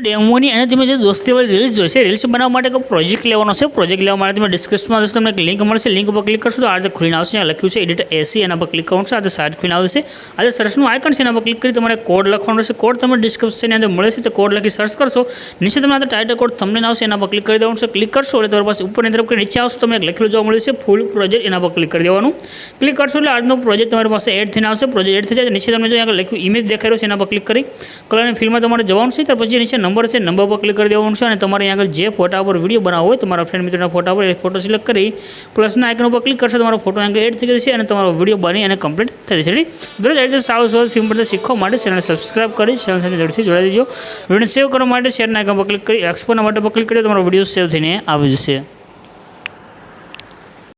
ડેમોની અને તમે જે દોસ્તીવાળી રીલ્સ જોઈશે, રીલ્સ બનાવવા માટે એક પ્રોજેક્ટ લેવાનો છે. પ્રોજેક્ટ લેવા માટે તમે ડિસ્ક્રિપ્શનમાં જોશો તમને એક લિંક મળશે. લિંક પર ક્લિક કરશો તો આ રીતે ખુલીને આવશે. અહીંયા લખ્યું છે એડિટ એસી, એના પર ક્લિક કરવાનું છે. આ રીતે સાઇટ ખુલીને આવશે. આ જે સર્ચનું આઇકન છે એના પર ક્લિક કરી તમારે કોડ લખવાનો રહેશે. કોડ તમે ડિસ્ક્રિપ્શનની અંદર મળે છે તે કોડ લખી સર્ચ કરશો. નીચે તમને આ ટાઇટલ કોડ થંબનેલ આવશે, એના પર ક્લિક કરી દેવાનું છે. ક્લિક કરશો એટલે તમારી પાસે ઉપરની તરફ નીચે આવશે તમને એક લખેલું જોવા મળે છે ફૂલ પ્રોજેક્ટ, એના પર ક્લિક કરી દેવાનું. ક્લિક કરશો એટલે આજનો પ્રોજેક્ટ તમારી પાસે એડ થઈને આવશે. પ્રોજેક્ટ એડ થઈ જાય નીચે તમને જો આગળ લખ્યું ઇમેજ દેખાઈ રહ્યો છે, એના પર ક્લિક કરી કલરની ફિલ્ડમાં તમારે જવાનું છે. ત્યાર પછી નીચે નંબર છે, નંબર પર ક્લિક કરી દેવાનું છે. અને તમારે અહીંયા આગળ જે ફોટા પર વિડીયો બનાવવો હોય, તમારા ફ્રેન્ડ મિત્રના ફોટા પર એ ફોટો સિલેક્ટ કરી પ્લસના આઇકન ઉપર ક્લિક કરશો, તમારો ફોટો અહીંયા એડ થઈ જશે અને તમારો વિડીયો બની અને કમ્પ્લીટ થઈ જશે. દરેક રીતે સાવ સિમ્પલ શીખવા માટે ચેનલ સબસ્ક્રાઇબ કરી ચેનલ સાથે જરૂરથી જોડાઈ દેજો. વિડીયો સેવ કરવા માટે શેરના આઇકન પર ક્લિક કરી એક્સપોર્ટના બટન પર ક્લિક કરી તમારો વિડીયો સેવ થઈને આવી જશે.